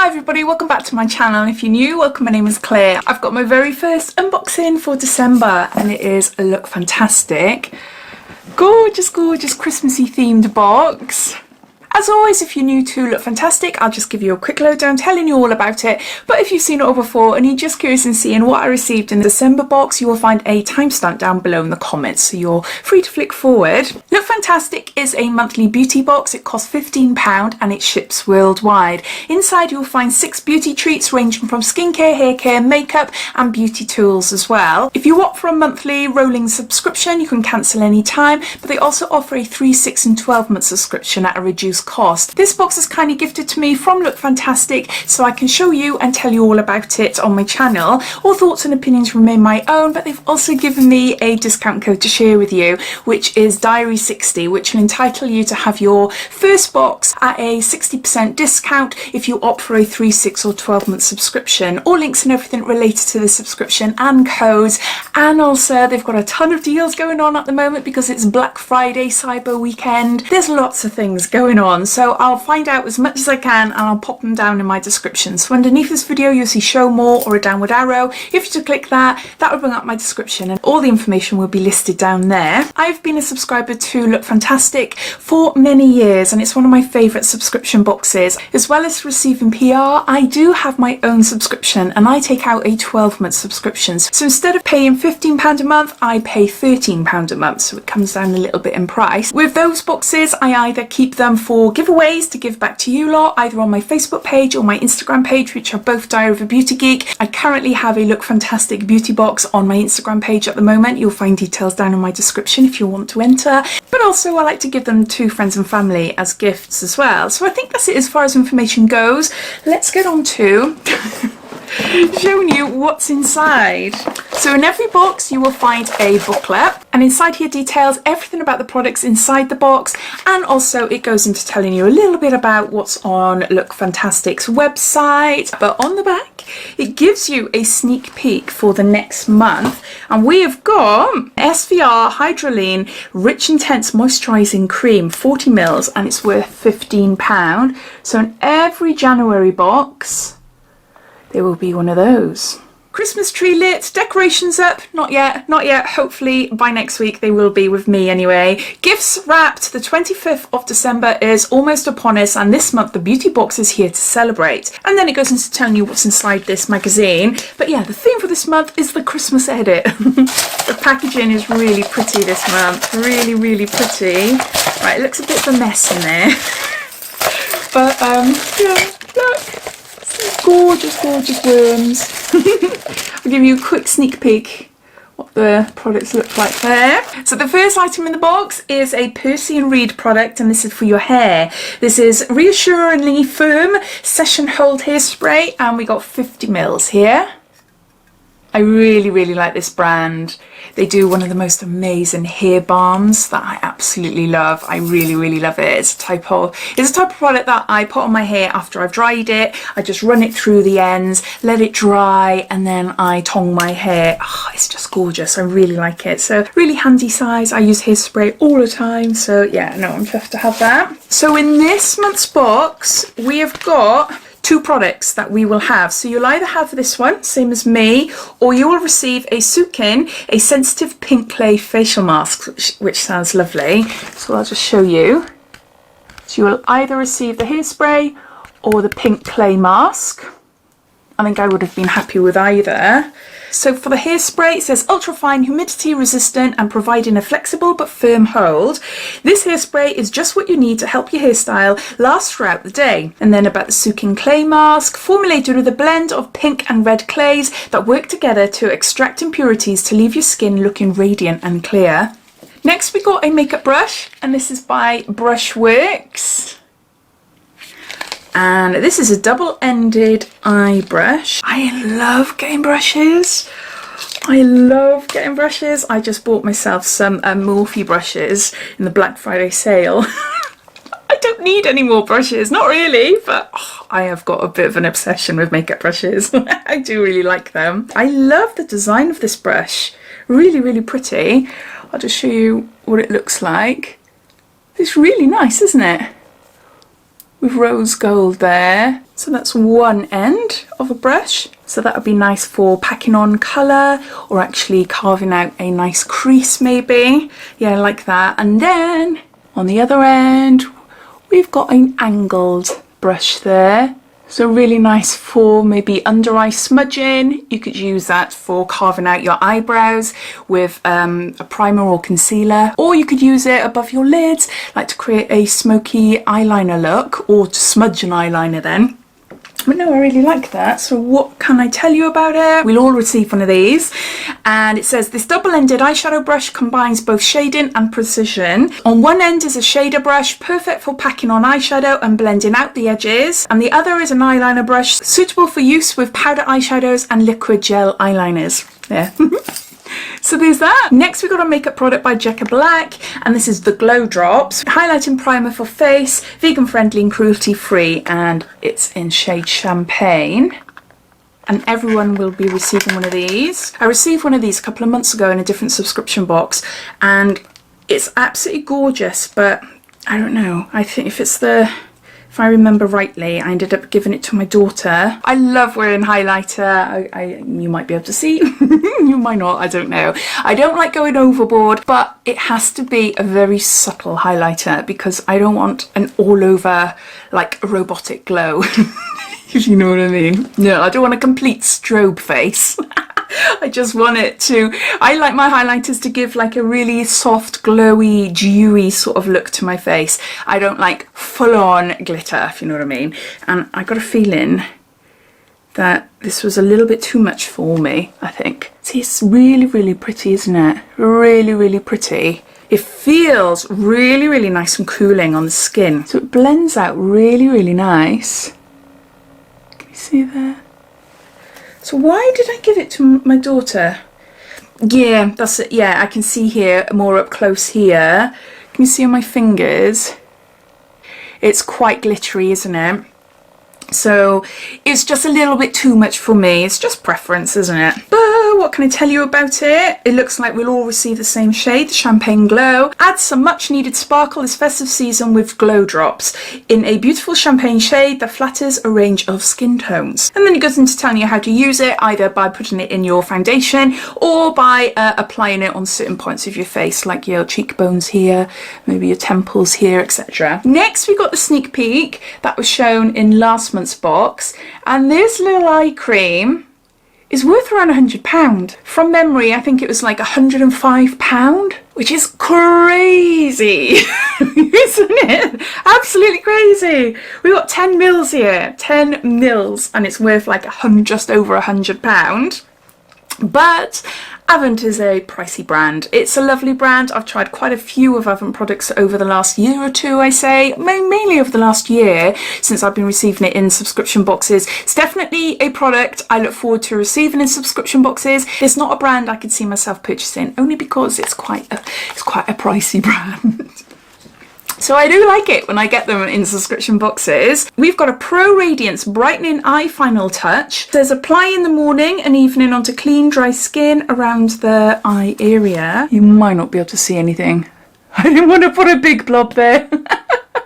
Hi everybody, welcome back to my channel. If you're new, welcome, my name is Claire. I've got my very first unboxing for December and it is a Lookfantastic. Gorgeous, gorgeous Christmassy themed box. As always, if you're new to Lookfantastic, I'll just give you a quick lowdown telling you all about it. But if you've seen it all before and you're just curious in seeing what I received in the December box, you will find a timestamp down below in the comments, so you're free to flick forward. Lookfantastic is a monthly beauty box. It costs £15 and it ships worldwide. Inside you'll find 6 beauty treats ranging from skincare, hair care, makeup and beauty tools as well. If you opt for a monthly rolling subscription, you can cancel any time, but they also offer a 3, 6 and 12 month subscription at a reduced cost. This box is kindly gifted to me from Lookfantastic so I can show you and tell you all about it on my channel. All thoughts and opinions remain my own, but they've also given me a discount code to share with you, which is Diary60, which will entitle you to have your first box at a 60% discount if you opt for a 3, 6 or 12 month subscription. All links and everything related to the subscription and codes, and also they've got a ton of deals going on at the moment because it's Black Friday, Cyber Weekend. There's lots of things going on. So I'll find out as much as I can and I'll pop them down in my description. So underneath this video you'll see show more or a downward arrow. If you click that, that will bring up my description and all the information will be listed down there. I've been a subscriber to Lookfantastic for many years and it's one of my favourite subscription boxes. As well as receiving PR, I do have my own subscription and I take out a 12-month subscription. So instead of paying £15 a month, I pay £13 a month, so it comes down a little bit in price. With those boxes, I either keep them for giveaways to give back to you lot, either on my Facebook page or my Instagram page, which are both Diaryofabeautygeek. I currently have a Lookfantastic beauty box on my Instagram page at the moment. You'll find details down in my description if you want to enter. But also I like to give them to friends and family as gifts as well. So I think that's it as far as information goes. Let's get on to showing you what's inside. So in every box you will find a booklet, and inside here details everything about the products inside the box, and also it goes into telling you a little bit about what's on Lookfantastic's website. But on the back it gives you a sneak peek for the next month, and we have got SVR Hydroline Rich Intense Moisturising Cream 40ml and it's worth £15. So in every January box there will be one of those. Christmas tree lit, decorations up, not yet, not yet. Hopefully by next week they will be with me anyway. Gifts wrapped. The 25th of December is almost upon us and this month the beauty box is here to celebrate. And then it goes into telling you what's inside this magazine. But yeah, the theme for this month is the Christmas edit. The packaging is really pretty this month, really, really pretty. Right, it looks a bit of a mess in there. But yeah, look. Gorgeous, gorgeous worms. I'll give you a quick sneak peek what the products look like there. So the first item in the box is a Percy & Reed product, and this is for your hair. This is Reassuringly Firm Session Hold Hairspray, and we got 50ml here. I really, really like this brand. They do one of the most amazing hair balms that I absolutely love. I really, really love it. It's a type of product that I put on my hair after I've dried it. I just run it through the ends, let it dry, and then I tong my hair. Oh, it's just gorgeous. I really like it. So really handy size. I use Hairspray all the time. So yeah, no, I'm chuffed to have that. So in this month's box, we have got 2 products that we will have. So you'll either have this one, same as me, or you will receive a Sukin, a sensitive pink clay facial mask, which sounds lovely. So I'll just show you. So you will either receive the hairspray or the pink clay mask. I think I would have been happy with either. So for the hairspray, it says ultra-fine, humidity resistant and providing a flexible but firm hold. This hairspray is just what you need to help your hairstyle last throughout the day. And then about the Sukin clay mask, formulated with a blend of pink and red clays that work together to extract impurities to leave your skin looking radiant and clear. Next we got a makeup brush, and this is by Brushworks. And this is a double-ended eye brush. I love getting brushes. I love getting brushes. I just bought myself some Morphe brushes in the Black Friday sale. I don't need any more brushes, not really, but oh, I have got a bit of an obsession with makeup brushes. I do really like them. I love the design of this brush. Really, really pretty. I'll just show you what it looks like. It's really nice, isn't it? with rose gold there. So that's one end of a brush. So that would be nice for packing on colour or actually carving out a nice crease maybe. Yeah, I like that. And then on the other end, we've got an angled brush there. So really nice for maybe under eye smudging. You could use that for carving out your eyebrows with a primer or concealer. Or you could use it above your lids, like to create a smoky eyeliner look, or to smudge an eyeliner then. But no, I really like that. So what can I tell you about it? We'll all receive one of these. And it says, this double-ended eyeshadow brush combines both shading and precision. On one end is a shader brush, perfect for packing on eyeshadow and blending out the edges. And the other is an eyeliner brush, suitable for use with powder eyeshadows and liquid gel eyeliners. Yeah. So there's that. Next we got a makeup product by Jecca Black, and this is the Glow Drops highlighting primer for face, vegan friendly and cruelty free, and it's in shade Champagne. And everyone will be receiving one of these. I received one of these a couple of months ago in a different subscription box, and it's absolutely gorgeous, but I don't know, I think if I remember rightly, I ended up giving it to my daughter. I love wearing highlighter. You might be able to see, you might not, I don't know. I don't like going overboard, but it has to be a very subtle highlighter because I don't want an all over, like, robotic glow, if you know what I mean. No, I don't want a complete strobe face. I just want it to, I like my highlighters to give like a really soft, glowy, dewy sort of look to my face. I don't like full on glitter, if you know what I mean. And I got a feeling that this was a little bit too much for me, I think. See, it's really, really pretty, isn't it? Really, really pretty. It feels really, really nice and cooling on the skin. So it blends out really, really nice. Can you see there? So why did I give it to my daughter? Yeah, that's it. Yeah, I can see here more up close here. Can you see on my fingers? It's quite glittery, isn't it? So it's just a little bit too much for me. It's just preference, isn't it? But what can I tell you about it? It looks like we'll all receive the same shade, the Champagne Glow. Add some much needed sparkle this festive season with Glow Drops in a beautiful champagne shade that flatters a range of skin tones. And then it goes into telling you how to use it, either by putting it in your foundation or by applying it on certain points of your face, like your cheekbones here, maybe your temples here, etc. Next we got the sneak peek that was shown in last month's box, and this little eye cream is worth around £100. From memory, I think it was like £105, which is crazy, isn't it? Absolutely crazy. We got 10 mils here, 10 mils, and it's worth like just over £100. But Avent is a pricey brand. It's a lovely brand. I've tried quite a few of Avent products over the last year or two, I say, mainly over the last year since I've been receiving it in subscription boxes. It's definitely a product I look forward to receiving in subscription boxes. It's not a brand I could see myself purchasing, only because it's quite a pricey brand. So I do like it when I get them in subscription boxes. We've got a Pro Radiance Brightening Eye Final Touch. It says apply in the morning and evening onto clean, dry skin around the eye area. You might not be able to see anything. I didn't want to put a big blob there.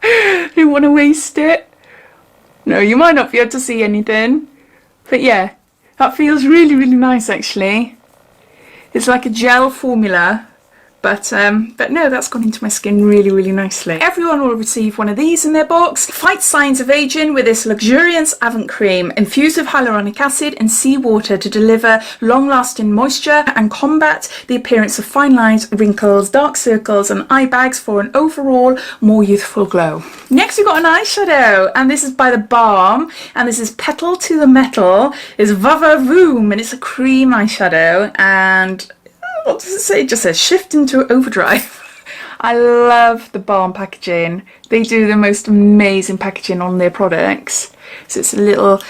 Didn't want to waste it. No, you might not be able to see anything. But yeah, that feels really, really nice actually. It's like a gel formula. But no, that's gone into my skin really, really nicely. Everyone will receive one of these in their box. Fight signs of aging with this luxurious Avent cream, infused with hyaluronic acid and seawater to deliver long-lasting moisture and combat the appearance of fine lines, wrinkles, dark circles and eye bags for an overall more youthful glow. Next we've got an eyeshadow, and this is by The Balm, and this is Petal to the Metal. It's Vavavoom, and it's a cream eyeshadow, and what does it say? It just says shift into overdrive. I love The Balm packaging. They do the most amazing packaging on their products. So it's a little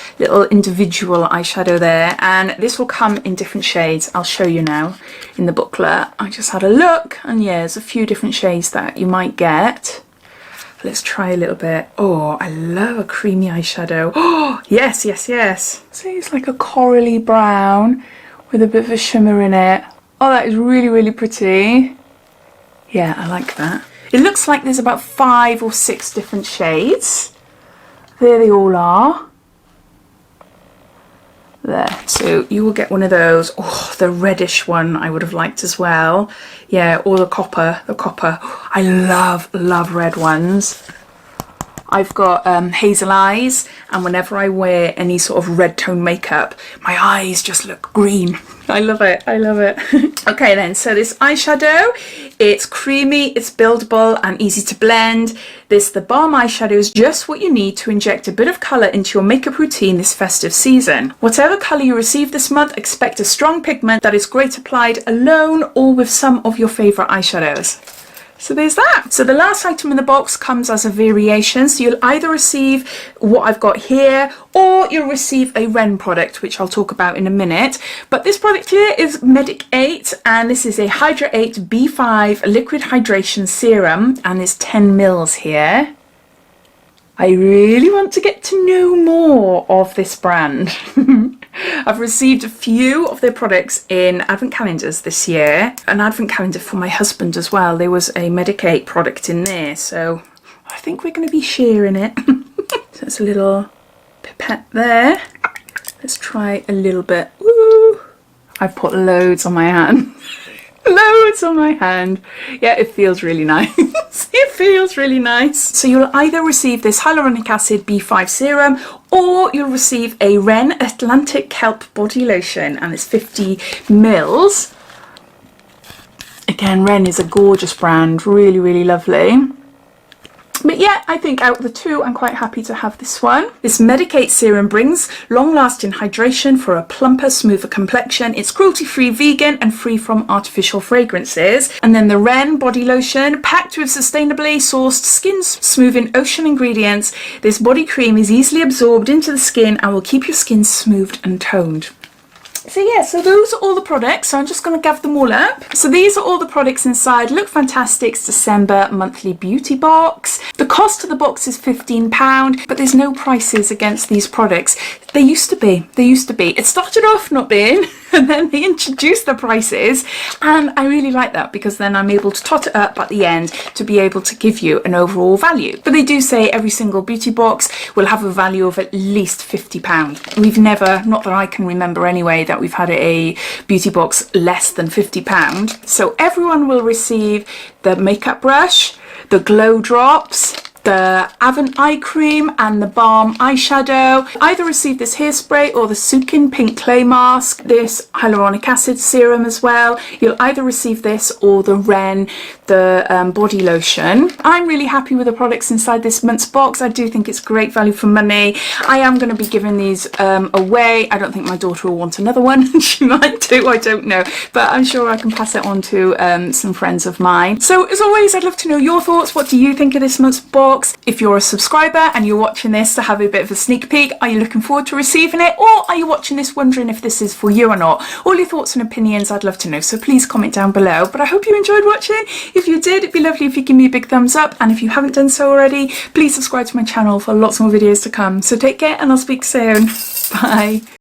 individual eyeshadow there, and this will come in different shades. I'll show you now in the booklet. I just had a look, and yeah, there's a few different shades that you might get. Let's try a little bit. Oh, I love a creamy eyeshadow. Oh, yes, yes, yes. See, it's like a corally brown with a bit of a shimmer in it. Oh, that is really, really pretty. Yeah, I like that. It looks like there's about 5 or 6 different shades. There they all are. There, so you will get one of those. Oh, the reddish one I would have liked as well. Yeah, or the copper, I love red ones. I've got hazel eyes, and whenever I wear any sort of red tone makeup, my eyes just look green. I love it, I love it. Okay then, so this eyeshadow, it's creamy, it's buildable and easy to blend. The balm eyeshadow is just what you need to inject a bit of colour into your makeup routine this festive season. Whatever colour you receive this month, expect a strong pigment that is great applied alone or with some of your favourite eyeshadows. So there's that. So the last item in the box comes as a variation. So you'll either receive what I've got here, or you'll receive a Ren product, which I'll talk about in a minute. But this product here is Medic 8, and this is a Hydra 8 B5 liquid hydration serum, and there's 10 mils here. I really want to get to know more of this brand. I've received a few of their products in advent calendars this year. An advent calendar for my husband as well. There was a Medic 8 product in there, so I think we're going to be sharing it. So it's a little pipette there. Let's try a little bit. Woo! I've put loads on my hand. Loads on my hand. Yeah, it feels really nice. It feels really nice. So you'll either receive this hyaluronic acid B5 serum, or you'll receive a Ren Atlantic Kelp body lotion, and it's 50 mils. Again, Ren is a gorgeous brand, really lovely. But yeah, I think out of the two, I'm quite happy to have this one. This Medic 8 serum brings long-lasting hydration for a plumper, smoother complexion. It's cruelty-free, vegan, and free from artificial fragrances. And then the Ren body lotion, packed with sustainably sourced skin-smoothing ocean ingredients. This body cream is easily absorbed into the skin and will keep your skin smoothed and toned. So yeah, so those are all the products. So I'm just going to gather them all up. So these are all the products inside Lookfantastic's December monthly beauty box. The cost of the box is £15, but there's no prices against these products. They used to be. It started off not being, and then they introduced the prices, and I really like that, because then I'm able to tot it up at the end to be able to give you an overall value. But they do say every single beauty box will have a value of at least £50. We've never, not that I can remember anyway, that we've had a beauty box less than £50. So everyone will receive the makeup brush, the glow drops, the Avon eye cream, and the balm eyeshadow. Either receive this hairspray or the Sukin pink clay mask, this hyaluronic acid serum as well. You'll either receive this or the Ren, the body lotion. I'm really happy with the products inside this month's box. I do think it's great value for money. I am going to be giving these away. I don't think my daughter will want another one. She might do, I don't know, but I'm sure I can pass it on to some friends of mine. So as always, I'd love to know your thoughts. What do you think of this month's box? If you're a subscriber and you're watching this to have a bit of a sneak peek, are you looking forward to receiving it, or are you watching this wondering if this is for you or not? All your thoughts and opinions, I'd love to know, so please comment down below. But I hope you enjoyed watching. If you did, it'd be lovely if you give me a big thumbs up, and if you haven't done so already, please subscribe to my channel for lots more videos to come. So take care, and I'll speak soon. Bye.